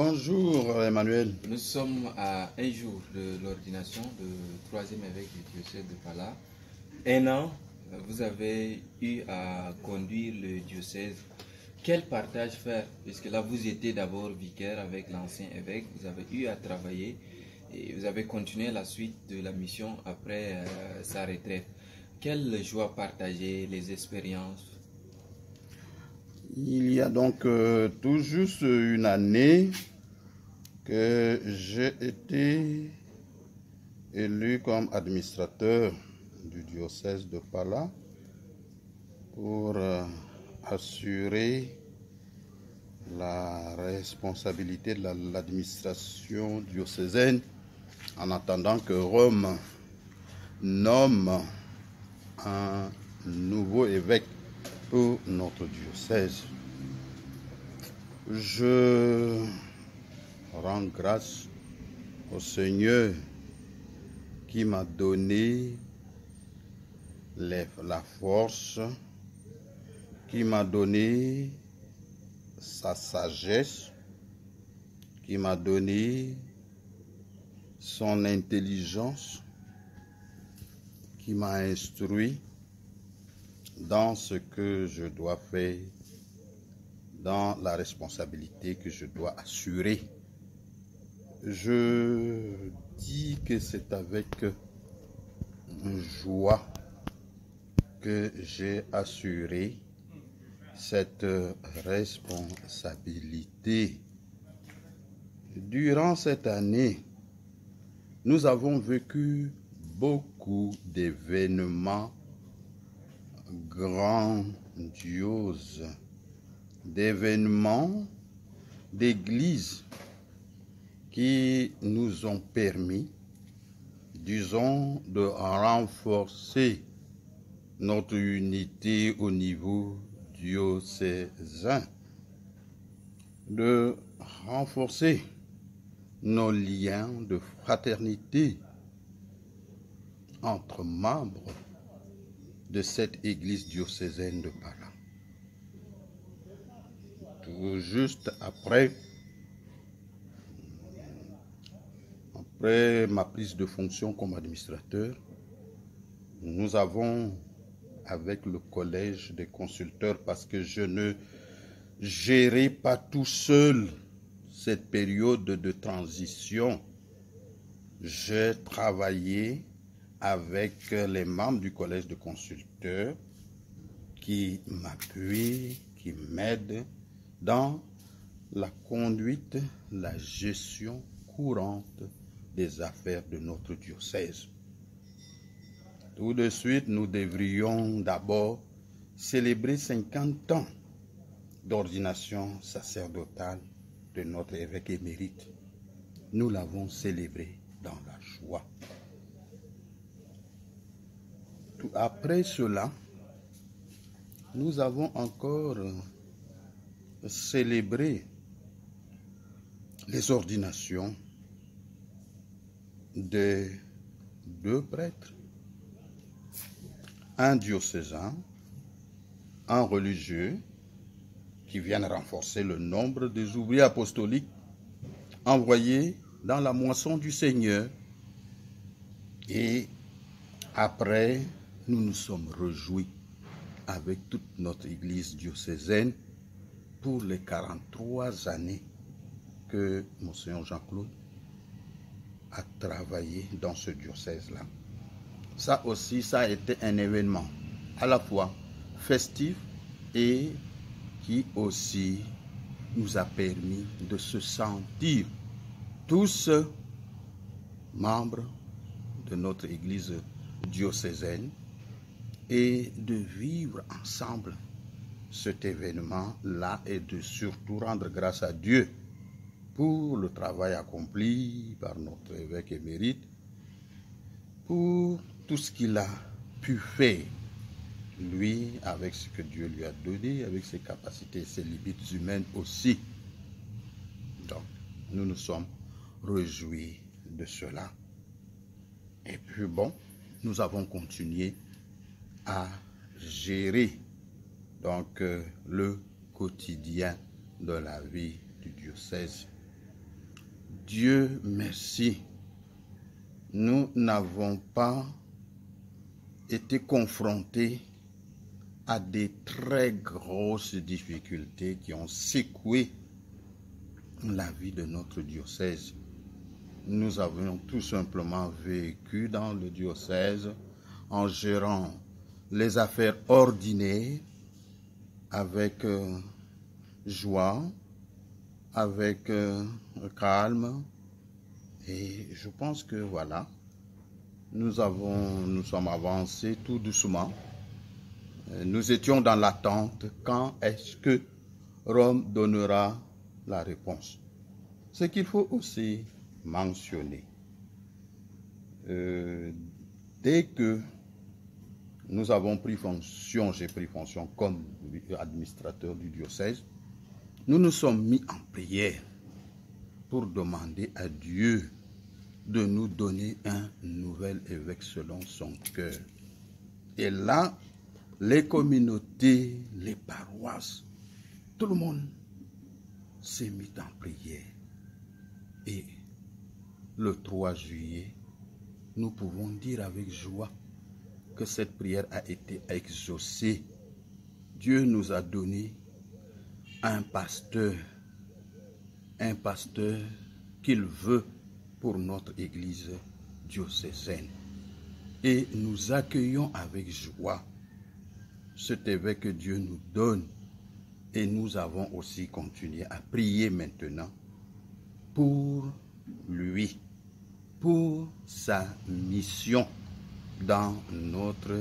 Bonjour Emmanuel. Nous sommes à un jour de l'ordination de troisième évêque du diocèse de Pala. Un an, vous avez eu à conduire le diocèse. Quel partage faire? Puisque là, vous étiez d'abord vicaire avec l'ancien évêque, vous avez eu à travailler et vous avez continué la suite de la mission après sa retraite. Quelle joie partager, les expériences? Il y a donc tout juste une année que j'ai été élu comme administrateur du diocèse de Pala pour assurer la responsabilité de l'administration diocésaine en attendant que Rome nomme un nouveau évêque pour notre diocèse. Je rends grâce au Seigneur qui m'a donné la force, qui m'a donné sa sagesse, qui m'a donné son intelligence, qui m'a instruit dans ce que je dois faire, dans la responsabilité que je dois assurer. Je dis que c'est avec joie que j'ai assuré cette responsabilité. Durant cette année, nous avons vécu beaucoup d'événements grandioses, d'événements d'église qui nous ont permis, disons, de renforcer notre unité au niveau diocésain, de renforcer nos liens de fraternité entre membres de cette église diocésaine de Pala. Tout juste après ma prise de fonction comme administrateur, nous avons, avec le collège des consulteurs, parce que je ne gérais pas tout seul cette période de transition, j'ai travaillé avec les membres du collège de consulteurs qui m'appuient, qui m'aident dans la conduite, la gestion courante des affaires de notre diocèse. Tout de suite, nous devrions d'abord célébrer 50 ans d'ordination sacerdotale de notre évêque émérite. Nous l'avons célébré dans la joie. Après cela, nous avons encore célébré les ordinations de 2 prêtres, un diocésain, un religieux, qui viennent renforcer le nombre des ouvriers apostoliques envoyés dans la moisson du Seigneur. Et après, nous nous sommes réjouis avec toute notre église diocésaine pour les 43 années que Monseigneur Jean-Claude a travaillé dans ce diocèse-là. Ça aussi, ça a été un événement à la fois festif et qui aussi nous a permis de se sentir tous membres de notre église diocésaine et de vivre ensemble cet événement-là et de surtout rendre grâce à Dieu pour le travail accompli par notre évêque émérite, pour tout ce qu'il a pu faire, lui, avec ce que Dieu lui a donné, avec ses capacités et ses limites humaines aussi. Donc, nous nous sommes réjouis de cela. Et puis bon, nous avons continué à gérer donc le quotidien de la vie du diocèse. Dieu merci, nous n'avons pas été confrontés à des très grosses difficultés qui ont secoué la vie de notre diocèse. Nous avons tout simplement vécu dans le diocèse en gérant les affaires ordinaires avec joie, avec calme, et je pense que voilà, nous sommes avancés tout doucement. Nous étions dans l'attente quand est-ce que Rome donnera la réponse. Ce qu'il faut aussi mentionner, dès que nous avons pris fonction, j'ai pris fonction comme administrateur du diocèse, nous nous sommes mis en prière pour demander à Dieu de nous donner un nouvel évêque selon son cœur. Et là, les communautés, les paroisses, tout le monde s'est mis en prière. Et le 3 juillet, nous pouvons dire avec joie que cette prière a été exaucée. Dieu nous a donné un pasteur qu'il veut pour notre église diocésaine. Et nous accueillons avec joie cet évêque que Dieu nous donne. Et nous avons aussi continué à prier maintenant pour lui, pour sa mission dans notre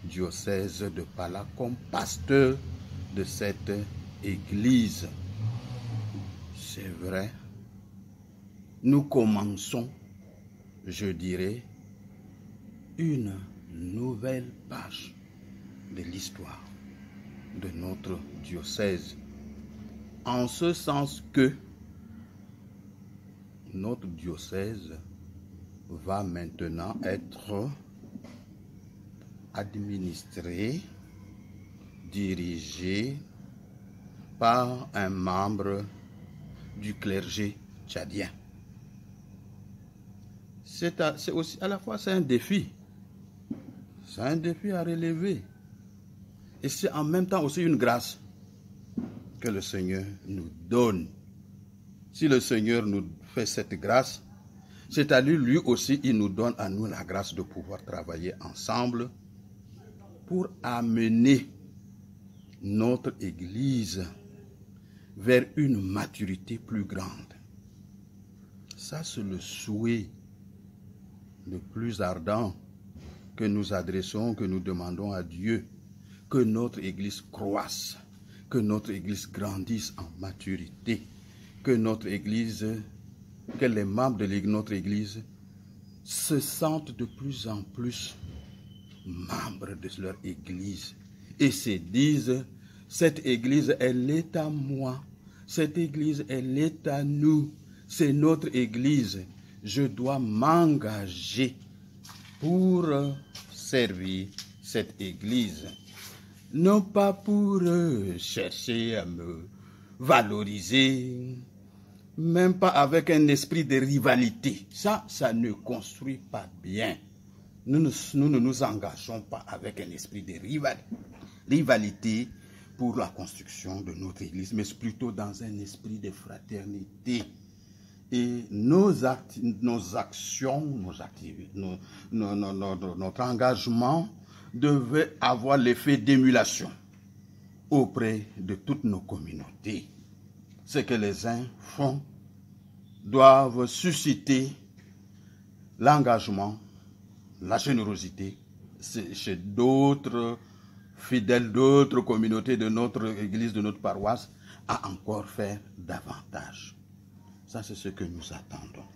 diocèse de Pala comme pasteur de cette église. C'est vrai, nous commençons, je dirais, une nouvelle page de l'histoire de notre diocèse, en ce sens que notre diocèse va maintenant être administré, dirigé par un membre du clergé tchadien. C'est aussi à la fois c'est un défi. C'est un défi à relever. Et c'est en même temps aussi une grâce que le Seigneur nous donne. Si le Seigneur nous fait cette grâce, c'est-à-dire lui aussi, il nous donne à nous la grâce de pouvoir travailler ensemble pour amener notre Église vers une maturité plus grande. Ça, c'est le souhait le plus ardent que nous adressons, que nous demandons à Dieu, que notre Église croisse, que notre Église grandisse en maturité, que notre Église, que les membres de notre Église se sentent de plus en plus membres de leur Église et se disent, cette Église, elle est à moi, cette Église, elle est à nous, c'est notre Église, je dois m'engager pour servir cette Église. Non pas pour chercher à me valoriser, même pas avec un esprit de rivalité. Ça ne construit pas bien. Nous ne nous engageons pas avec un esprit de rivalité pour la construction de notre Église, mais plutôt dans un esprit de fraternité. Et nos actions, notre engagement devait avoir l'effet d'émulation auprès de toutes nos communautés. Ce que les uns font doivent susciter l'engagement, la générosité chez d'autres fidèles, d'autres communautés de notre église, de notre paroisse, à encore faire davantage. Ça, c'est ce que nous attendons.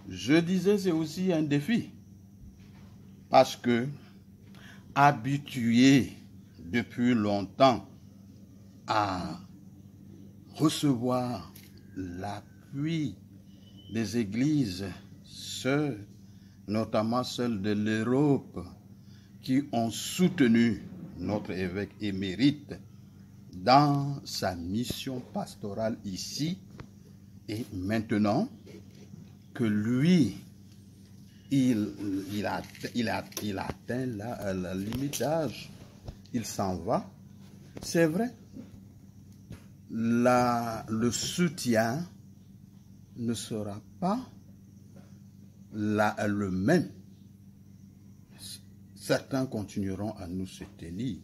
Je disais, c'est aussi un défi. Parce que, habitués depuis longtemps à recevoir l'appui des églises, notamment celles de l'Europe, qui ont soutenu notre évêque émérite dans sa mission pastorale ici, et maintenant, que lui, il a atteint la limite d'âge, il s'en va. C'est vrai, le soutien ne sera pas le même. Certains continueront à nous soutenir,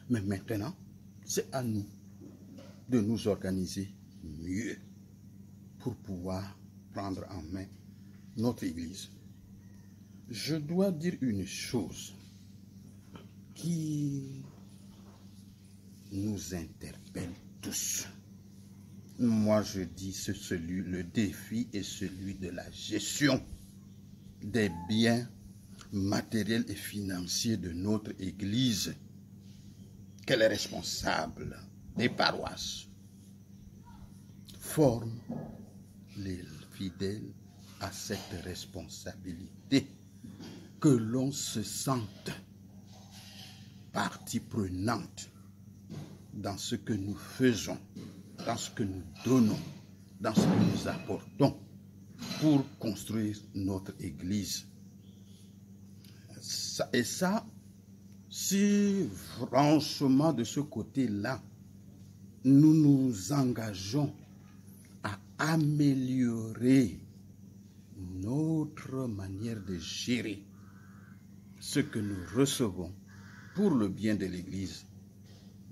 mais maintenant, c'est à nous de nous organiser mieux pour pouvoir prendre en main notre Église. Je dois dire une chose qui nous interpelle tous. Moi, je dis le défi est celui de la gestion des biens matériels et financiers de notre Église, qu'elle est responsable des paroisses, forme les fidèles à cette responsabilité, que l'on se sente partie prenante dans ce que nous faisons, dans ce que nous donnons, dans ce que nous apportons pour construire notre Église. Et ça, si franchement de ce côté-là, nous nous engageons à améliorer notre manière de gérer ce que nous recevons pour le bien de l'Église,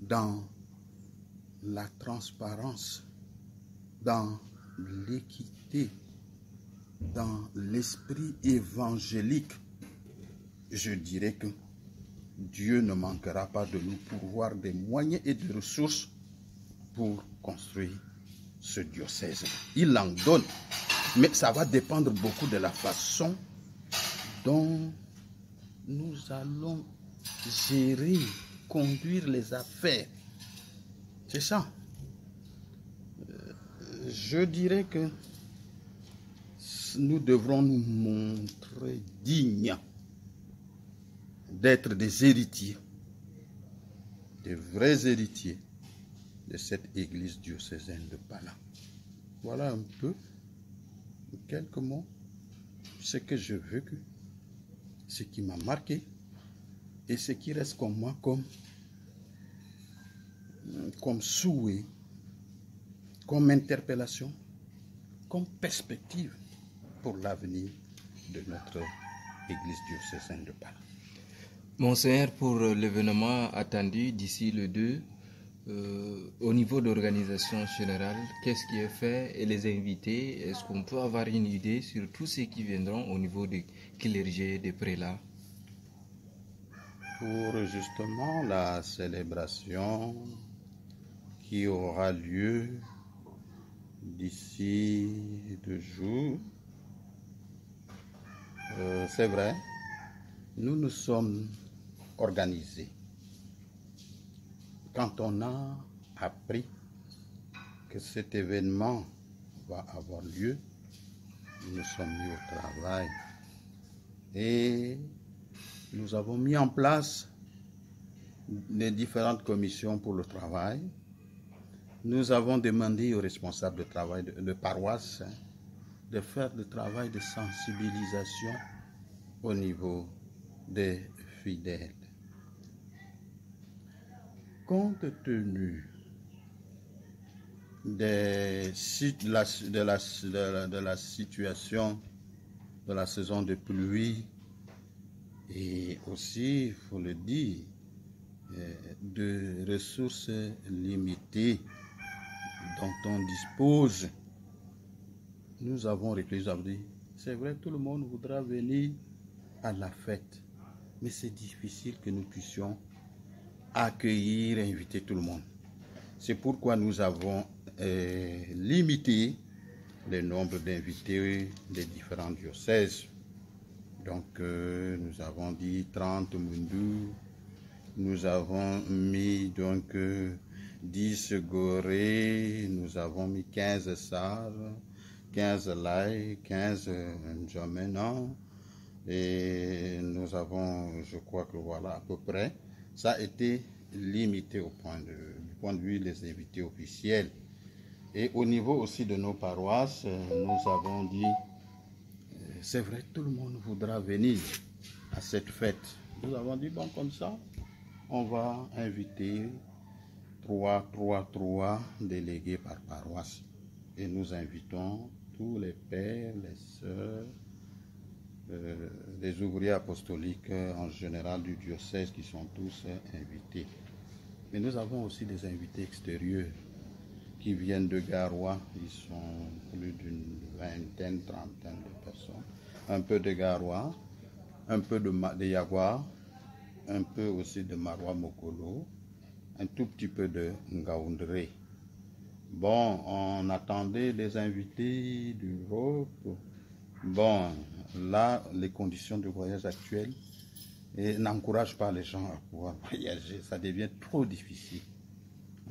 dans la transparence, dans l'équité, dans l'esprit évangélique, je dirais que Dieu ne manquera pas de nous pourvoir des moyens et des ressources pour construire ce diocèse. Il en donne, mais ça va dépendre beaucoup de la façon dont nous allons gérer, conduire les affaires. C'est ça. Je dirais que nous devrons nous montrer dignes d'être des héritiers, des vrais héritiers de cette église diocésaine de Pala. Voilà un peu, quelques mots, ce que je veux, ce qui m'a marqué et ce qui reste comme moi comme souhait, comme interpellation, comme perspective pour l'avenir de notre église diocésaine de Pala. Monseigneur, pour l'événement attendu d'ici le 2, au niveau d'organisation générale, qu'est-ce qui est fait et les invités, est-ce qu'on peut avoir une idée sur tous ceux qui viendront au niveau des clergés, des prélats? Pour justement la célébration qui aura lieu d'ici 2 jours, c'est vrai, nous nous sommes organisés. Quand on a appris que cet événement va avoir lieu, nous nous sommes mis au travail et nous avons mis en place les différentes commissions pour le travail. Nous avons demandé aux responsables de travail de paroisse de faire le travail de sensibilisation au niveau des fidèles. Compte tenu de la situation de la saison de pluie et aussi, il faut le dire, de ressources limitées dont on dispose, nous avons réfléchi, c'est vrai, tout le monde voudra venir à la fête, mais c'est difficile que nous puissions accueillir et inviter tout le monde. C'est pourquoi nous avons limité le nombre d'invités des différents diocèses. Donc, nous avons dit 30 Mundu, nous avons mis donc 10 Gorée, nous avons mis 15 Sar, 15 Lai, 15 N'Djamena, et nous avons, je crois que voilà à peu près, ça a été limité du point de vue des invités officiels. Et au niveau aussi de nos paroisses, nous avons dit c'est vrai, tout le monde voudra venir à cette fête. Nous avons dit, bon, comme ça, on va inviter trois délégués par paroisse. Et nous invitons tous les pères, les sœurs, les ouvriers apostoliques en général du diocèse qui sont tous invités. Mais nous avons aussi des invités extérieurs qui viennent de Garoua. Ils sont plus d'une vingtaine, trentaine de personnes. Un peu de Garoua, un peu de Yagua, un peu aussi de Maroua Mokolo, un tout petit peu de Ngaoundré. Bon, on attendait des invités d'Europe. Bon, là, les conditions de voyage actuelles n'encouragent pas les gens à pouvoir voyager. Ça devient trop difficile.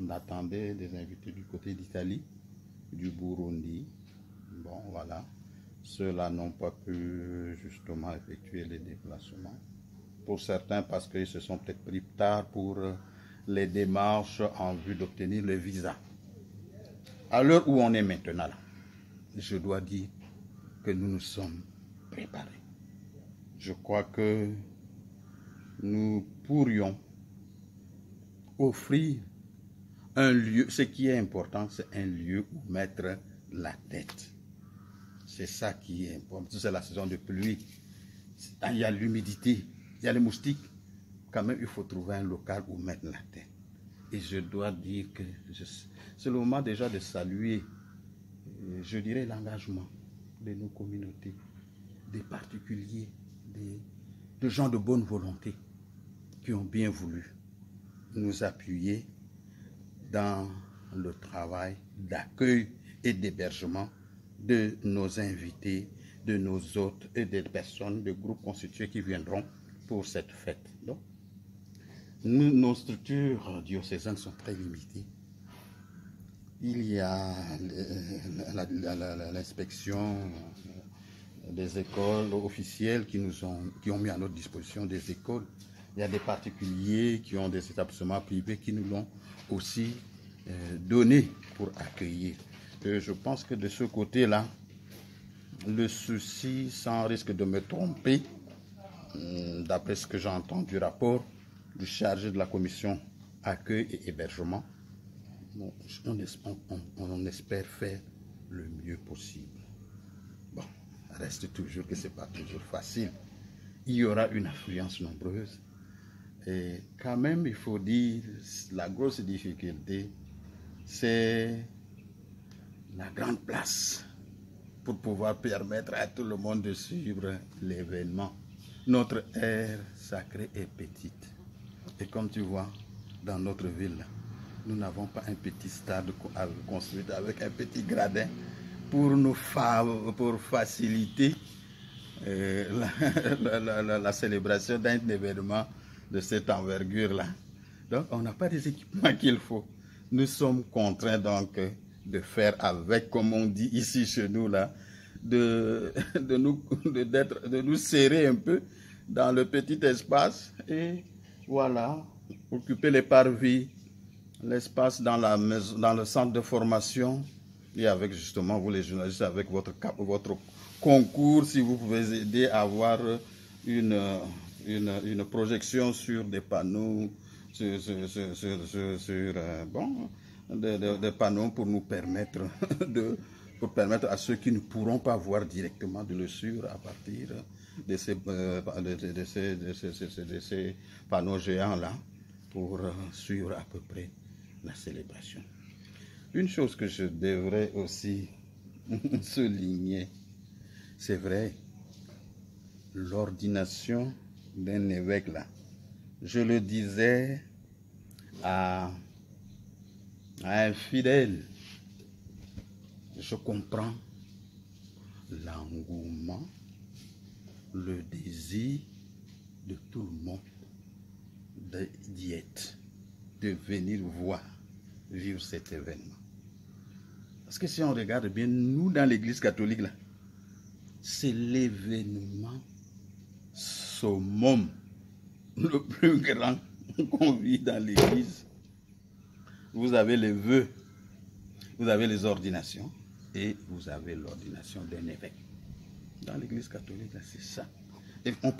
On attendait des invités du côté d'Italie, du Burundi. Bon, voilà. Ceux-là n'ont pas pu justement effectuer les déplacements. Pour certains, parce qu'ils se sont peut-être pris tard pour les démarches en vue d'obtenir le visa. À l'heure où on est maintenant là, je dois dire que nous nous sommes préparés. Je crois que nous pourrions offrir un lieu. Ce qui est important, c'est un lieu où mettre la tête. C'est ça qui est important. C'est la saison de pluie. Il y a l'humidité, il y a les moustiques. Quand même, il faut trouver un local où mettre la tête. Et je dois dire que c'est le moment déjà de saluer, je dirais, l'engagement de nos communautés, des particuliers, de gens de bonne volonté qui ont bien voulu nous appuyer dans le travail d'accueil et d'hébergement de nos invités, de nos hôtes et des personnes, des groupes constitués qui viendront pour cette fête. Donc, nos structures diocésaines sont très limitées. Il y a l'inspection des écoles officielles qui ont mis à notre disposition des écoles. Il y a des particuliers qui ont des établissements privés qui nous l'ont aussi donné pour accueillir. Et je pense que de ce côté-là, le souci, sans risque de me tromper, d'après ce que j'entends du rapport du chargé de la commission accueil et hébergement, on espère faire le mieux possible. Bon, reste toujours que ce n'est pas toujours facile. Il y aura une affluence nombreuse. Et quand même, il faut dire, la grosse difficulté, c'est la grande place pour pouvoir permettre à tout le monde de suivre l'événement. Notre aire sacrée est petite. Et comme tu vois, dans notre ville, nous n'avons pas un petit stade construit avec un petit gradin pour faciliter la célébration d'un événement de cette envergure-là. Donc, on n'a pas les équipements qu'il faut. Nous sommes contraints donc de faire avec, comme on dit ici chez nous, là, de nous serrer un peu dans le petit espace et voilà, occuper les parvis, l'espace dans le centre de formation et avec justement vous les journalistes, avec votre concours, si vous pouvez aider à avoir une projection sur des panneaux, des panneaux pour nous permettre pour permettre à ceux qui ne pourront pas voir directement de le suivre à partir de ces panneaux géants-là pour suivre à peu près la célébration. Une chose que je devrais aussi souligner, c'est vrai, l'ordination d'un évêque là. Je le disais à un fidèle, je comprends l'engouement, le désir de tout le monde d'y être, de venir voir, vivre cet événement. Parce que si on regarde bien, nous dans l'église catholique, là, c'est l'événement summum, le plus grand qu'on vit dans l'église. Vous avez les vœux, vous avez les ordinations et vous avez l'ordination d'un évêque. Dans l'Église catholique, c'est ça. Et on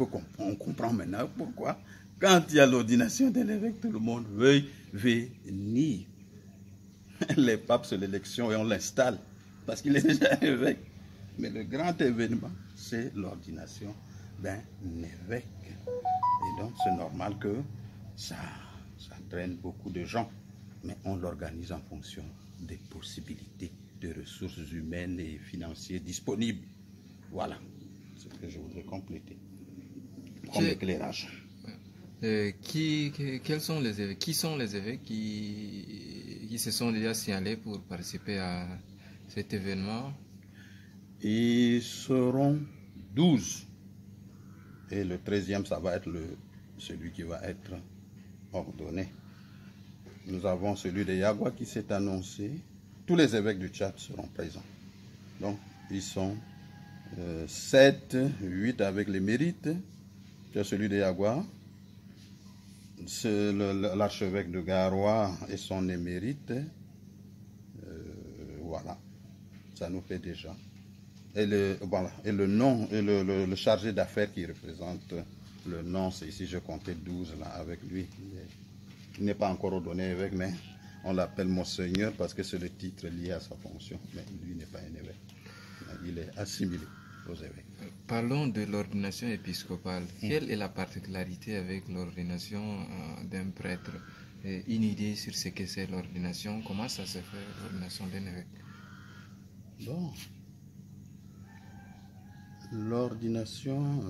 comprend maintenant pourquoi, quand il y a l'ordination d'un évêque, tout le monde veut venir. Les papes, c'est l'élection et on l'installe parce qu'il est déjà évêque. Mais le grand événement, c'est l'ordination d'un évêque. Et donc, c'est normal que ça traîne beaucoup de gens. Mais on l'organise en fonction des possibilités de ressources humaines et financières disponibles. Voilà ce que je voudrais compléter comme éclairage. Quels sont les évêques, qui sont les évêques qui se sont déjà signalés pour participer à cet événement? Ils seront 12. Et le 13e, ça va être celui qui va être ordonné. Nous avons celui de Yagua qui s'est annoncé. Tous les évêques du Tchad seront présents. Donc, ils sont 7, 8 avec les mérites. Il y a celui de Yagua. C'est l'archevêque de Garoua et son émérite. Voilà. Ça nous fait déjà. Et le nom, et le chargé d'affaires qui représente le nom, c'est ici, je comptais 12 là avec lui. Il n'est pas encore ordonné évêque, mais on l'appelle Monseigneur parce que c'est le titre lié à sa fonction. Mais lui n'est pas un évêque. Il est assimilé aux évêques. Parlons de l'ordination épiscopale. Quelle est la particularité avec l'ordination d'un prêtre? Une idée sur ce que c'est l'ordination? Comment ça se fait, l'ordination d'un évêque? Bon. L'ordination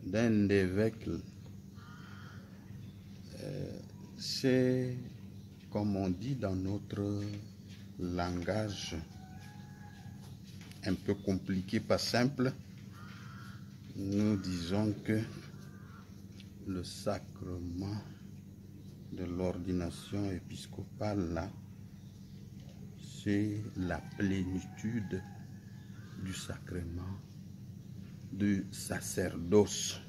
d'un évêque, c'est, comme on dit dans notre langage, un peu compliqué, pas simple. Nous disons que le sacrement de l'ordination épiscopale, là, c'est la plénitude du sacrement du sacerdoce.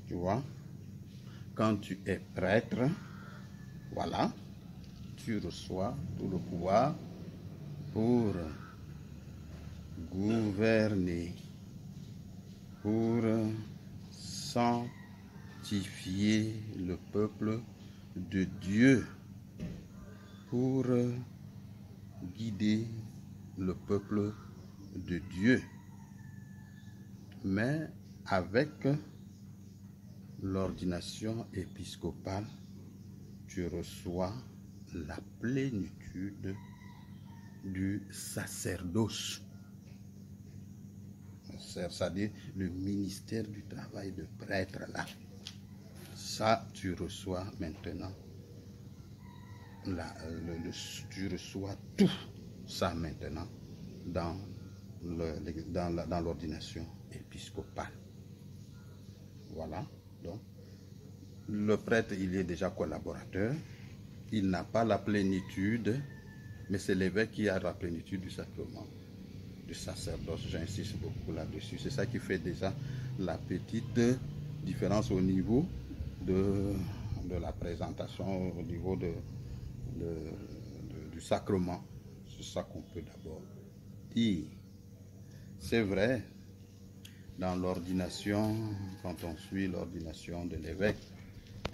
Tu vois, quand tu es prêtre, voilà, tu reçois tout le pouvoir pour gouverner, pour sanctifier le peuple de Dieu, pour guider le peuple de Dieu. Mais avec l'ordination épiscopale, tu reçois la plénitude du sacerdoce. C'est-à-dire le ministère du travail de prêtre là. Ça, tu reçois maintenant. Tu reçois tout ça maintenant dans l'ordination épiscopale. Voilà. Donc, le prêtre, il est déjà collaborateur. Il n'a pas la plénitude, mais c'est l'évêque qui a la plénitude du sacrement du sacerdoce. J'insiste beaucoup là-dessus. C'est ça qui fait déjà la petite différence au niveau de la présentation, au niveau du sacrement. C'est ça qu'on peut d'abord dire. C'est vrai, dans l'ordination, quand on suit l'ordination de l'évêque,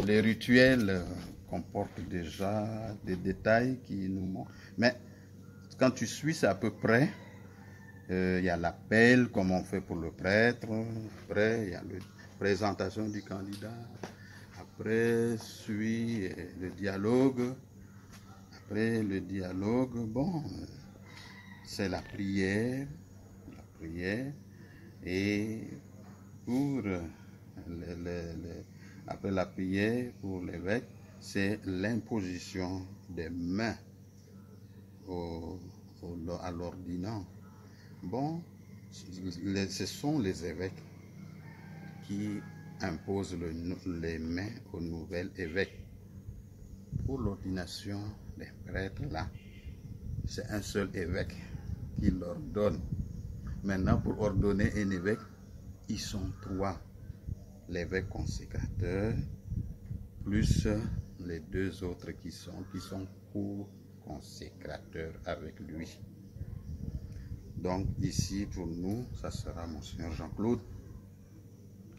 les rituels comportent déjà des détails qui nous montrent. Mais quand tu suis, c'est à peu près. Il y a l'appel, comme on fait pour le prêtre. Après, il y a la présentation du candidat. Après, suit le dialogue. Après le dialogue, bon, c'est la prière. Et pour après la prière pour l'évêque, c'est l'imposition des mains à l'ordinant. Bon, ce sont les évêques qui imposent les mains au nouvel évêque. Pour l'ordination des prêtres, là, c'est un seul évêque qui l'ordonne. Maintenant, pour ordonner un évêque, ils sont 3. L'évêque consécrateur, plus les 2 autres qui sont co-consécrateurs avec lui. Donc ici pour nous, ça sera Monseigneur Jean-Claude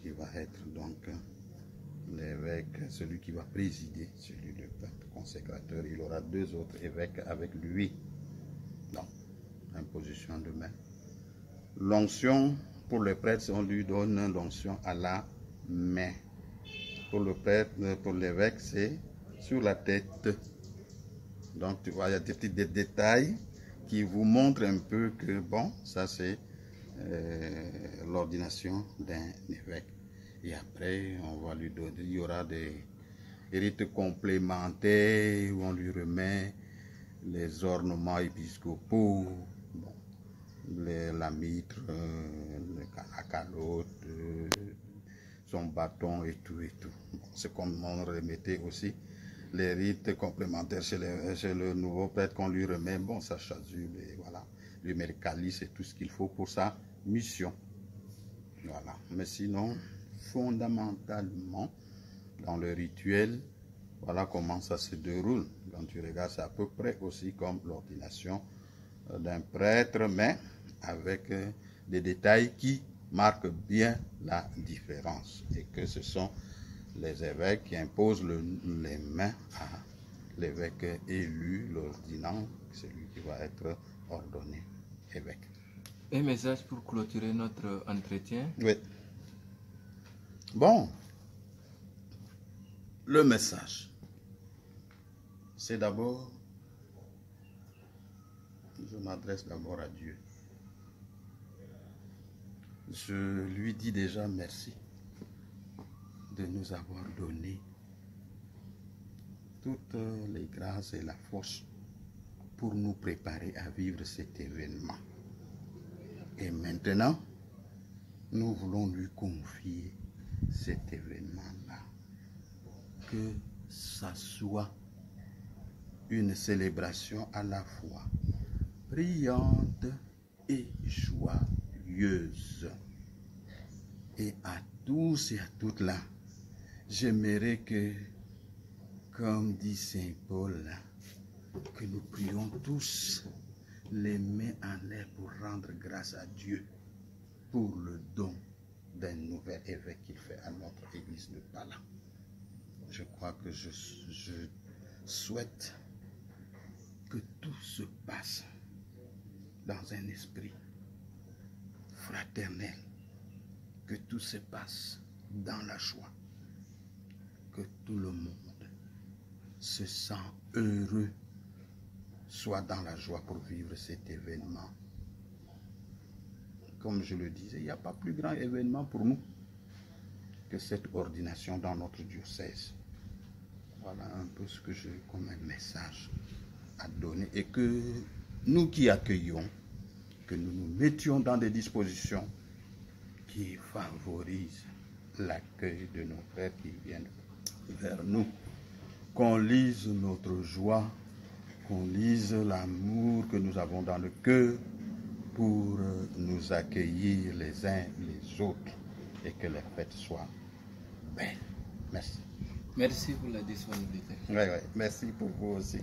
qui va être donc l'évêque, celui qui va présider, celui le prêtre consécrateur. Il aura 2 autres évêques avec lui. Donc, imposition de main. L'onction pour le prêtre, on lui donne l'onction à la main. Pour le prêtre, pour l'évêque, c'est sur la tête. Donc, tu vois, il y a des petits détails qui vous montrent un peu que, bon, ça c'est l'ordination d'un évêque. Et après, on va lui donner, il y aura des rites complémentaires où on lui remet les ornements épiscopaux, bon, la mitre, la calotte, son bâton et tout et tout. Bon, c'est comme on remettait aussi les rites complémentaires chez le nouveau prêtre qu'on lui remet, bon, sa chasuble, et voilà, lui met le calice et tout ce qu'il faut pour sa mission. Voilà, mais sinon, fondamentalement, dans le rituel, voilà comment ça se déroule. Quand tu regardes, c'est à peu près aussi comme l'ordination d'un prêtre, mais avec des détails qui marquent bien la différence. Et que ce sont les évêques qui imposent les mains à l'évêque élu, l'ordinant, celui qui va être ordonné évêque. Un message pour clôturer notre entretien? Oui. Bon, le message, c'est d'abord, je m'adresse d'abord à Dieu. Je lui dis déjà merci de nous avoir donné toutes les grâces et la force pour nous préparer à vivre cet événement. Et maintenant, nous voulons lui confier cet événement-là. Que ça soit une célébration à la fois brillante et joyeuse. Et à tous et à toutes là, j'aimerais que, comme dit Saint Paul, que nous prions tous les mains en l'air pour rendre grâce à Dieu pour le don d'un nouvel évêque qu'il fait à notre église de Pala. Je crois que je souhaite que tout se passe dans un esprit fraternel, que tout se passe dans la joie, que tout le monde se sent heureux, soit dans la joie pour vivre cet événement. Comme je le disais, il n'y a pas plus grand événement pour nous que cette ordination dans notre diocèse. Voilà un peu ce que j'ai comme un message à donner, et que nous qui accueillons, que nous nous mettions dans des dispositions qui favorisent l'accueil de nos frères qui viennent vers nous, qu'on lise notre joie, qu'on lise l'amour que nous avons dans le cœur pour nous accueillir les uns les autres, et que les fêtes soient belles. Merci. Merci pour la disponibilité. Oui, merci pour vous aussi.